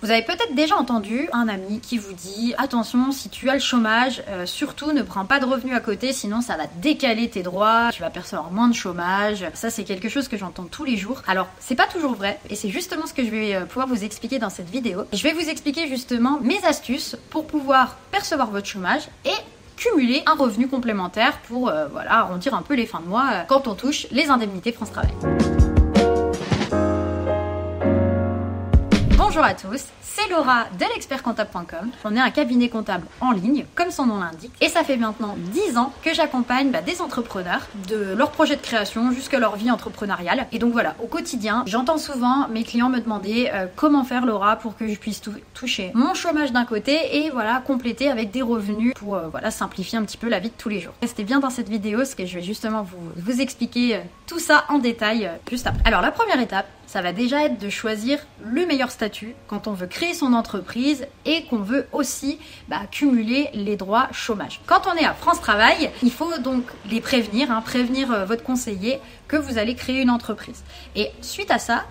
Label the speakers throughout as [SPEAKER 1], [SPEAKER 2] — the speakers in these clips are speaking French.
[SPEAKER 1] Vous avez peut-être déjà entendu un ami qui vous dit attention, si tu as le chômage, surtout ne prends pas de revenus à côté, sinon ça va décaler tes droits, tu vas percevoir moins de chômage. Ça, c'est quelque chose que j'entends tous les jours. Alors, c'est pas toujours vrai et c'est justement ce que je vais pouvoir vous expliquer dans cette vidéo. Je vais vous expliquer justement mes astuces pour pouvoir percevoir votre chômage et cumuler un revenu complémentaire pour arrondir un peu les fins de mois quand on touche les indemnités France Travail. Bonjour à tous, c'est Laura de l'expertcomptable.com. On est un cabinet comptable en ligne, comme son nom l'indique, et ça fait maintenant 10 ans que j'accompagne des entrepreneurs de leur projet de création jusqu'à leur vie entrepreneuriale. Et donc voilà, au quotidien, j'entends souvent mes clients me demander comment faire Laura pour que je puisse toucher mon chômage d'un côté et compléter avec des revenus pour simplifier un petit peu la vie de tous les jours. Restez bien dans cette vidéo parce que je vais justement vous expliquer tout ça en détail juste après. Alors la première étape, ça va déjà être de choisir le meilleur statut quand on veut créer son entreprise et qu'on veut aussi cumuler les droits chômage. Quand on est à France Travail, il faut donc les prévenir votre conseiller que vous allez créer une entreprise. Et suite à ça,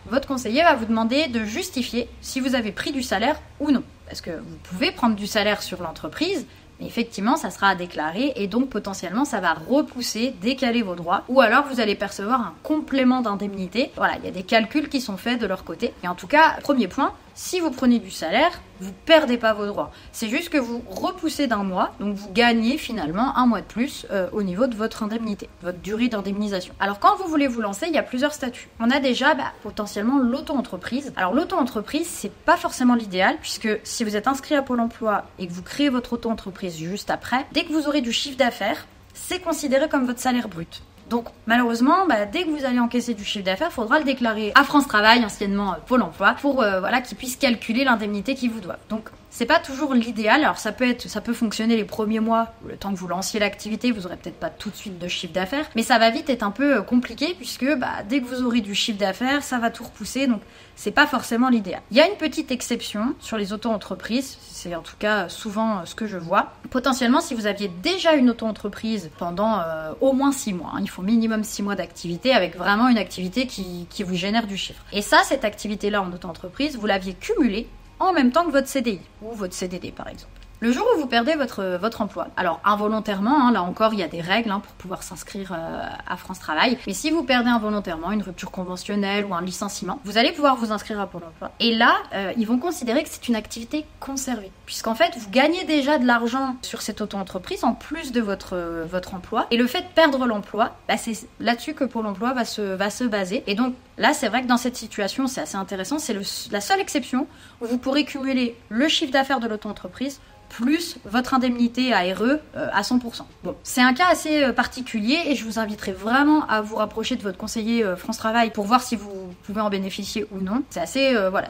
[SPEAKER 1] votre conseiller va vous demander de justifier si vous avez pris du salaire ou non. Parce que vous pouvez prendre du salaire sur l'entreprise, mais effectivement, ça sera à déclarer et donc potentiellement, ça va repousser, décaler vos droits. Ou alors, vous allez percevoir un complément d'indemnité. Voilà, il y a des calculs qui sont faits de leur côté. Et en tout cas, premier point, si vous prenez du salaire, vous perdez pas vos droits. C'est juste que vous repoussez d'un mois, donc vous gagnez finalement un mois de plus au niveau de votre indemnité, votre durée d'indemnisation. Alors quand vous voulez vous lancer, il y a plusieurs statuts. On a déjà potentiellement l'auto-entreprise. Alors l'auto-entreprise, c'est pas forcément l'idéal, puisque si vous êtes inscrit à Pôle emploi et que vous créez votre auto-entreprise juste après, dès que vous aurez du chiffre d'affaires, c'est considéré comme votre salaire brut. Donc malheureusement, dès que vous allez encaisser du chiffre d'affaires, il faudra le déclarer à France Travail, anciennement Pôle emploi, pour qu'ils puissent calculer l'indemnité qu'ils vous doivent. Donc c'est pas toujours l'idéal. Alors ça peut fonctionner les premiers mois, le temps que vous lanciez l'activité, vous aurez peut-être pas tout de suite de chiffre d'affaires, mais ça va vite être un peu compliqué puisque dès que vous aurez du chiffre d'affaires, ça va tout repousser, donc c'est pas forcément l'idéal. Il y a une petite exception sur les auto-entreprises, c'est en tout cas souvent ce que je vois. Potentiellement, si vous aviez déjà une auto-entreprise pendant au moins 6 mois, il faut minimum 6 mois d'activité avec vraiment une activité qui vous génère du chiffre. Et ça, cette activité-là en auto-entreprise, vous l'aviez cumulée en même temps que votre CDI ou votre CDD par exemple. Le jour où vous perdez votre emploi, alors involontairement, là encore il y a des règles pour pouvoir s'inscrire à France Travail, mais si vous perdez involontairement une rupture conventionnelle ou un licenciement, vous allez pouvoir vous inscrire à Pôle emploi. Et là, ils vont considérer que c'est une activité conservée, puisqu'en fait vous gagnez déjà de l'argent sur cette auto-entreprise en plus de votre emploi, et le fait de perdre l'emploi, c'est là-dessus que Pôle emploi va se baser. Et donc là c'est vrai que dans cette situation c'est assez intéressant, c'est la seule exception où vous pourrez cumuler le chiffre d'affaires de l'auto-entreprise plus votre indemnité ARE à 100%. Bon, c'est un cas assez particulier et je vous inviterai vraiment à vous rapprocher de votre conseiller France Travail pour voir si vous pouvez en bénéficier ou non. C'est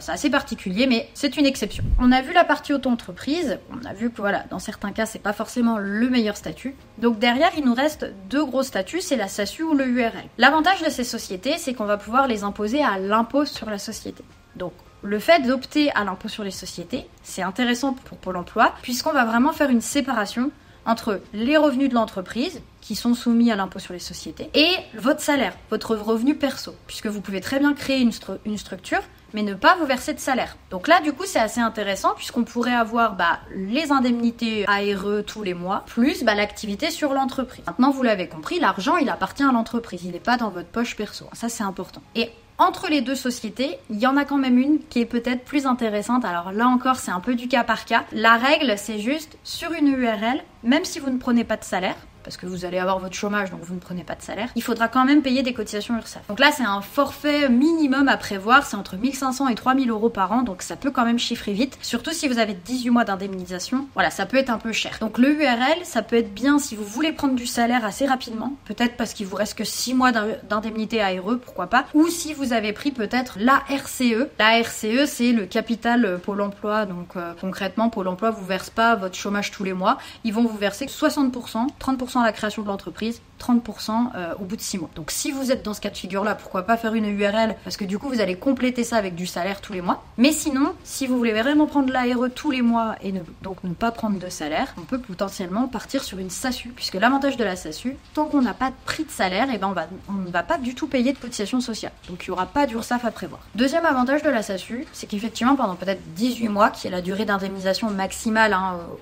[SPEAKER 1] assez particulier, mais c'est une exception. On a vu la partie auto-entreprise, on a vu que dans certains cas, c'est pas forcément le meilleur statut. Donc derrière, il nous reste 2 gros statuts, c'est la SASU ou le URL. L'avantage de ces sociétés, c'est qu'on va pouvoir les imposer à l'impôt sur la société. Donc, le fait d'opter à l'impôt sur les sociétés, c'est intéressant pour Pôle emploi, puisqu'on va vraiment faire une séparation entre les revenus de l'entreprise, qui sont soumis à l'impôt sur les sociétés, et votre salaire, votre revenu perso, puisque vous pouvez très bien créer une structure, mais ne pas vous verser de salaire. Donc là, du coup, c'est assez intéressant, puisqu'on pourrait avoir les indemnités ARE tous les mois, plus l'activité sur l'entreprise. Maintenant, vous l'avez compris, l'argent, il appartient à l'entreprise, il n'est pas dans votre poche perso. Ça, c'est important. Et entre les 2 sociétés, il y en a quand même une qui est peut-être plus intéressante. Alors là encore, c'est un peu du cas par cas. La règle, c'est juste sur une URL, même si vous ne prenez pas de salaire, parce que vous allez avoir votre chômage, donc vous ne prenez pas de salaire, il faudra quand même payer des cotisations URSSAF. Donc là, c'est un forfait minimum à prévoir, c'est entre 1500 et 3000 euros par an, donc ça peut quand même chiffrer vite, surtout si vous avez 18 mois d'indemnisation. Voilà, ça peut être un peu cher. Donc le URL, ça peut être bien si vous voulez prendre du salaire assez rapidement, peut-être parce qu'il vous reste que 6 mois d'indemnité ARE, pourquoi pas, ou si vous avez pris peut-être la RCE. La RCE, c'est le capital Pôle emploi, donc concrètement, Pôle emploi vous verse pas votre chômage tous les mois, ils vont vous verser 60%, 30% à la création de l'entreprise 30% au bout de 6 mois. Donc si vous êtes dans ce cas de figure-là, pourquoi pas faire une URL, parce que du coup vous allez compléter ça avec du salaire tous les mois. Mais sinon, si vous voulez vraiment prendre l'ARE tous les mois et donc ne pas prendre de salaire, on peut potentiellement partir sur une SASU, puisque l'avantage de la SASU, tant qu'on n'a pas de prix de salaire, et ben on ne va pas du tout payer de cotisation sociale. Donc il n'y aura pas d'URSSAF à prévoir. Deuxième avantage de la SASU, c'est qu'effectivement pendant peut-être 18 mois, qui est la durée d'indemnisation maximale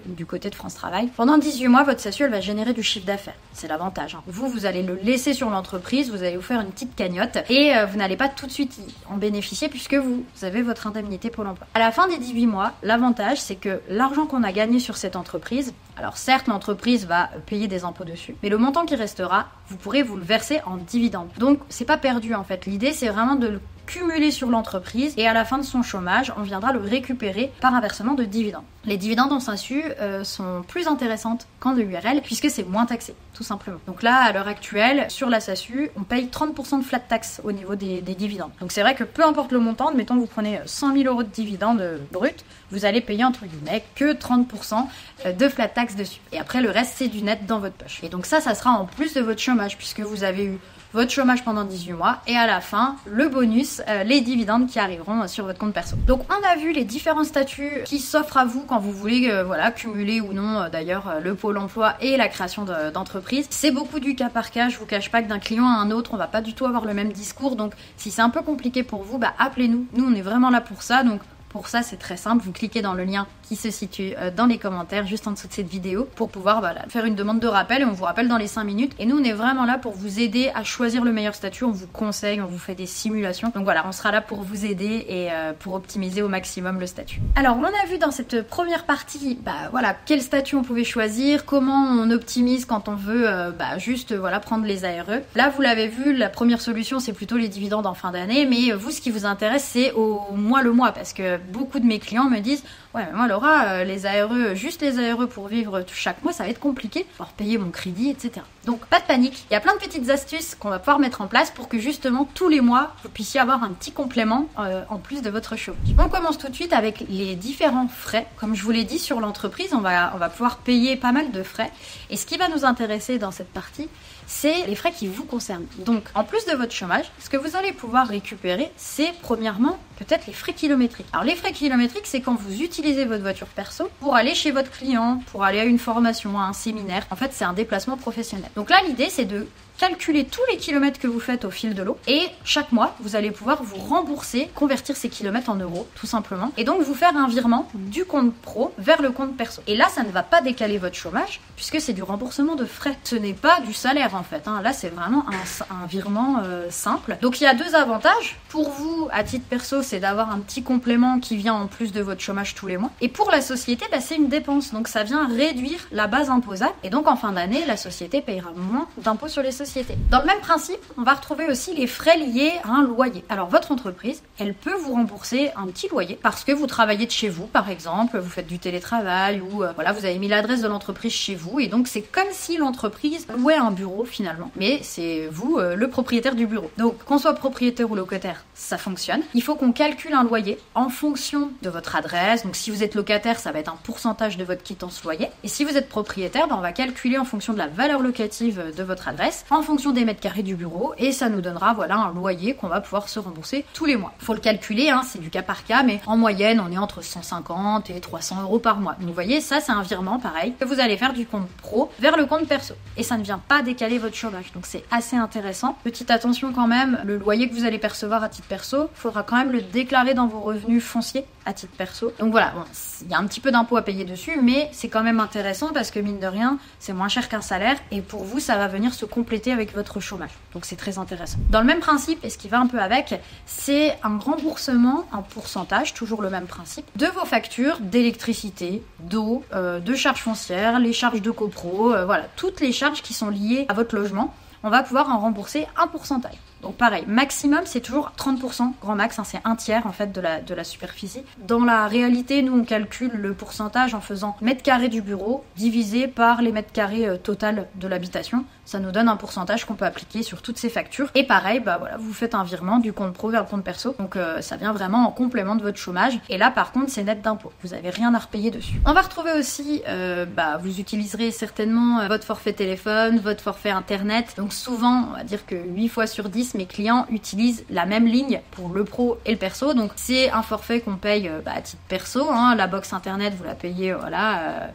[SPEAKER 1] du côté de France Travail, pendant 18 mois, votre SASU elle va générer du chiffre d'affaires. C'est l'avantage. Vous allez le laisser sur l'entreprise, vous allez vous faire une petite cagnotte et vous n'allez pas tout de suite en bénéficier puisque vous avez votre indemnité pour l'emploi. À la fin des 18 mois, l'avantage c'est que l'argent qu'on a gagné sur cette entreprise, alors certes l'entreprise va payer des impôts dessus, mais le montant qui restera, vous pourrez vous le verser en dividende. Donc c'est pas perdu en fait. L'idée c'est vraiment de le cumulé sur l'entreprise et à la fin de son chômage, on viendra le récupérer par un versement de dividendes. Les dividendes en SASU sont plus intéressantes qu'en URL puisque c'est moins taxé, tout simplement. Donc là, à l'heure actuelle, sur la SASU, on paye 30% de flat tax au niveau des dividendes. Donc c'est vrai que peu importe le montant, admettons que vous prenez 100 000 euros de dividendes bruts, vous allez payer entre guillemets que 30% de flat tax dessus. Et après, le reste, c'est du net dans votre poche. Et donc ça sera en plus de votre chômage puisque vous avez eu votre chômage pendant 18 mois et à la fin, le bonus, les dividendes qui arriveront sur votre compte perso. Donc on a vu les différents statuts qui s'offrent à vous quand vous voulez cumuler ou non d'ailleurs le pôle emploi et la création d'entreprise. C'est beaucoup du cas par cas, je vous cache pas que d'un client à un autre, on va pas du tout avoir le même discours. Donc si c'est un peu compliqué pour vous, appelez-nous. Nous on est vraiment là pour ça. Donc pour ça, c'est très simple, vous cliquez dans le lien qui se situe dans les commentaires, juste en dessous de cette vidéo, pour pouvoir faire une demande de rappel et on vous rappelle dans les 5 minutes. Et nous, on est vraiment là pour vous aider à choisir le meilleur statut, on vous conseille, on vous fait des simulations. Donc voilà, on sera là pour vous aider et pour optimiser au maximum le statut. Alors, on a vu dans cette première partie, quel statut on pouvait choisir, comment on optimise quand on veut prendre les ARE. Là, vous l'avez vu, la première solution, c'est plutôt les dividendes en fin d'année, mais vous, ce qui vous intéresse, c'est au mois le mois, parce que beaucoup de mes clients me disent ouais mais moi Laura, les ARE, juste les ARE pour vivre chaque mois ça va être compliqué, pour payer mon crédit, etc. Donc pas de panique, il y a plein de petites astuces qu'on va pouvoir mettre en place pour que justement tous les mois vous puissiez avoir un petit complément en plus de votre chômage. On commence tout de suite avec les différents frais. Comme je vous l'ai dit, sur l'entreprise on va pouvoir payer pas mal de frais et ce qui va nous intéresser dans cette partie, c'est les frais qui vous concernent. Donc, en plus de votre chômage, ce que vous allez pouvoir récupérer, c'est premièrement peut-être les frais kilométriques. Alors, les frais kilométriques, c'est quand vous utilisez votre voiture perso pour aller chez votre client, pour aller à une formation, à un séminaire. En fait, c'est un déplacement professionnel. Donc là, l'idée, c'est de calculer tous les kilomètres que vous faites au fil de l'eau et chaque mois, vous allez pouvoir vous rembourser, convertir ces kilomètres en euros, tout simplement. Et donc, vous faire un virement du compte pro vers le compte perso. Et là, ça ne va pas décaler votre chômage puisque c'est du remboursement de frais. Ce n'est pas du salaire en fait. Là, c'est vraiment un virement simple. Donc, il y a deux avantages. Pour vous, à titre perso, c'est d'avoir un petit complément qui vient en plus de votre chômage tous les mois. Et pour la société, c'est une dépense. Donc, ça vient réduire la base imposable. Et donc, en fin d'année, la société payera moins d'impôts sur les sociétés. Dans le même principe, on va retrouver aussi les frais liés à un loyer. Alors, votre entreprise, elle peut vous rembourser un petit loyer parce que vous travaillez de chez vous, par exemple, vous faites du télétravail ou vous avez mis l'adresse de l'entreprise chez vous et donc c'est comme si l'entreprise louait un bureau finalement. Mais c'est vous le propriétaire du bureau. Donc, qu'on soit propriétaire ou locataire, ça fonctionne. Il faut qu'on calcule un loyer en fonction de votre adresse. Donc, si vous êtes locataire, ça va être un pourcentage de votre quittance loyer. Et si vous êtes propriétaire, on va calculer en fonction de la valeur locative de votre adresse, en fonction des mètres carrés du bureau et ça nous donnera un loyer qu'on va pouvoir se rembourser tous les mois. Faut le calculer, c'est du cas par cas, mais en moyenne on est entre 150 et 300 euros par mois. Donc vous voyez, ça c'est un virement pareil que vous allez faire du compte pro vers le compte perso et ça ne vient pas décaler votre chômage. Donc c'est assez intéressant. Petite attention quand même, le loyer que vous allez percevoir à titre perso, il faudra quand même le déclarer dans vos revenus fonciers à titre perso. Donc voilà, il y a un petit peu d'impôt à payer dessus, mais c'est quand même intéressant parce que mine de rien, c'est moins cher qu'un salaire et pour vous, ça va venir se compléter avec votre chômage. Donc c'est très intéressant. Dans le même principe, et ce qui va un peu avec, c'est un remboursement en pourcentage, toujours le même principe, de vos factures d'électricité, d'eau, de charges foncières, les charges de copro, toutes les charges qui sont liées à votre logement. On va pouvoir en rembourser un pourcentage. Donc pareil, maximum c'est toujours 30%, grand max, hein, c'est un tiers en fait de la superficie. Dans la réalité, nous on calcule le pourcentage en faisant mètres carrés du bureau divisé par les mètres carrés total de l'habitation. Ça nous donne un pourcentage qu'on peut appliquer sur toutes ces factures. Et pareil, bah voilà, vous faites un virement du compte pro vers le compte perso. Donc ça vient vraiment en complément de votre chômage. Et là par contre c'est net d'impôt. Vous n'avez rien à repayer dessus. On va retrouver aussi, vous utiliserez certainement votre forfait téléphone, votre forfait internet. Donc souvent, on va dire que 8 fois sur 10, mes clients utilisent la même ligne pour le pro et le perso. Donc c'est un forfait qu'on paye à titre perso. Hein. La box internet, vous la payez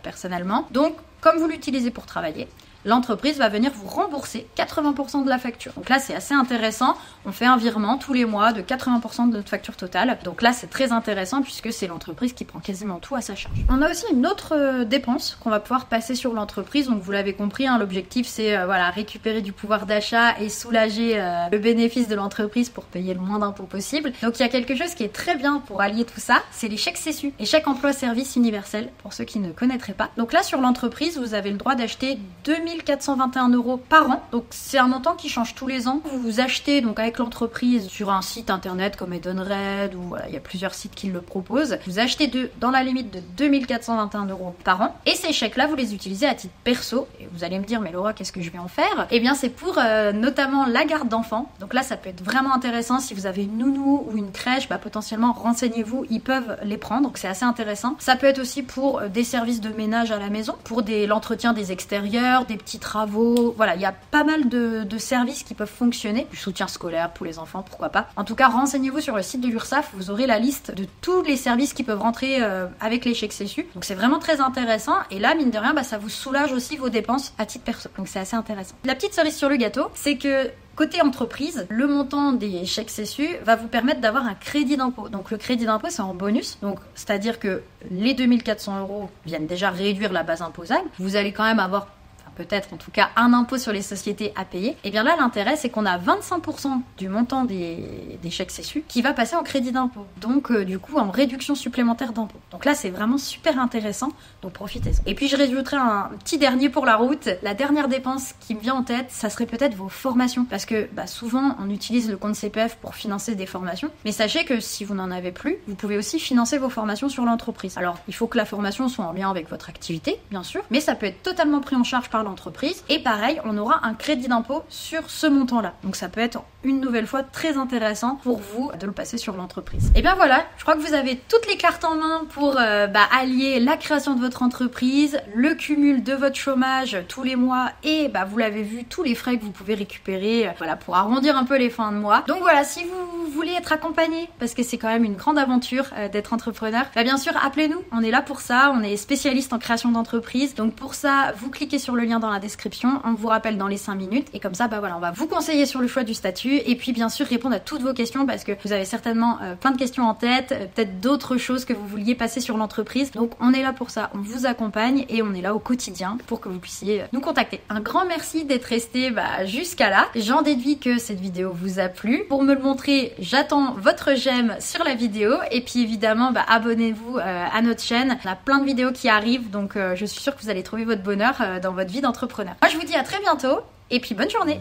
[SPEAKER 1] personnellement. Donc comme vous l'utilisez pour travailler, l'entreprise va venir vous rembourser 80% de la facture. Donc là, c'est assez intéressant. On fait un virement tous les mois de 80% de notre facture totale. Donc là, c'est très intéressant puisque c'est l'entreprise qui prend quasiment tout à sa charge. On a aussi une autre dépense qu'on va pouvoir passer sur l'entreprise. Donc vous l'avez compris, hein, l'objectif, c'est récupérer du pouvoir d'achat et soulager le bénéfice de l'entreprise pour payer le moins d'impôts possible. Donc il y a quelque chose qui est très bien pour allier tout ça, c'est les chèques CESU. Les chèques emploi-service universel, pour ceux qui ne connaîtraient pas. Donc là, sur l'entreprise, vous avez le droit d'acheter 2421 € par an. Donc c'est un montant qui change tous les ans. Vous achetez donc avec l'entreprise sur un site internet comme Edenred ou il y a plusieurs sites qui le proposent. Vous achetez dans la limite de 2421 € par an. Et ces chèques-là, vous les utilisez à titre perso. Et vous allez me dire, mais Laura, qu'est-ce que je vais en faire? Eh bien, c'est pour notamment la garde d'enfants. Donc là, ça peut être vraiment intéressant si vous avez une nounou ou une crèche. Potentiellement, renseignez-vous, ils peuvent les prendre. Donc c'est assez intéressant. Ça peut être aussi pour des services de ménage à la maison, pour l'entretien des extérieurs, des petits travaux. Voilà, il y a pas mal de services qui peuvent fonctionner. Du soutien scolaire pour les enfants, pourquoi pas. En tout cas, renseignez-vous sur le site de l'URSSAF. Vous aurez la liste de tous les services qui peuvent rentrer avec les chèques CESU. Donc c'est vraiment très intéressant. Et là, mine de rien, ça vous soulage aussi vos dépenses à titre perso. Donc c'est assez intéressant. La petite cerise sur le gâteau, c'est que côté entreprise, le montant des chèques CESU va vous permettre d'avoir un crédit d'impôt. Donc le crédit d'impôt, c'est en bonus. Donc c'est-à-dire que les 2400 € viennent déjà réduire la base imposable. Vous allez quand même avoir peut-être en tout cas un impôt sur les sociétés à payer. Et bien là, l'intérêt, c'est qu'on a 25% du montant des chèques CESU qui va passer en crédit d'impôt. Donc du coup, en réduction supplémentaire d'impôt. Donc là, c'est vraiment super intéressant. Donc profitez-en. Et puis je rajouterai un petit dernier pour la route. La dernière dépense qui me vient en tête, ça serait peut-être vos formations. Parce que souvent, on utilise le compte CPF pour financer des formations. Mais sachez que si vous n'en avez plus, vous pouvez aussi financer vos formations sur l'entreprise. Alors, il faut que la formation soit en lien avec votre activité, bien sûr. Mais ça peut être totalement pris en charge par l'entreprise. Et pareil, on aura un crédit d'impôt sur ce montant-là. Donc ça peut être une nouvelle fois très intéressant pour vous de le passer sur l'entreprise. Et bien voilà, je crois que vous avez toutes les cartes en main pour allier la création de votre entreprise, le cumul de votre chômage tous les mois et vous l'avez vu, tous les frais que vous pouvez récupérer pour arrondir un peu les fins de mois. Donc voilà, si vous voulez être accompagné, parce que c'est quand même une grande aventure d'être entrepreneur, bien sûr, appelez-nous, on est là pour ça, on est spécialiste en création d'entreprise. Donc pour ça, vous cliquez sur le lien dans la description, on vous rappelle dans les 5 minutes et comme ça, on va vous conseiller sur le choix du statut et puis bien sûr répondre à toutes vos questions parce que vous avez certainement plein de questions en tête, peut-être d'autres choses que vous vouliez passer sur l'entreprise. Donc on est là pour ça, on vous accompagne et on est là au quotidien pour que vous puissiez nous contacter. Un grand merci d'être resté jusqu'à là. J'en déduis que cette vidéo vous a plu. Pour me le montrer, j'attends votre j'aime sur la vidéo et puis évidemment abonnez-vous à notre chaîne. On a plein de vidéos qui arrivent donc je suis sûre que vous allez trouver votre bonheur dans votre vie d'entrepreneur. Moi je vous dis à très bientôt et puis bonne journée.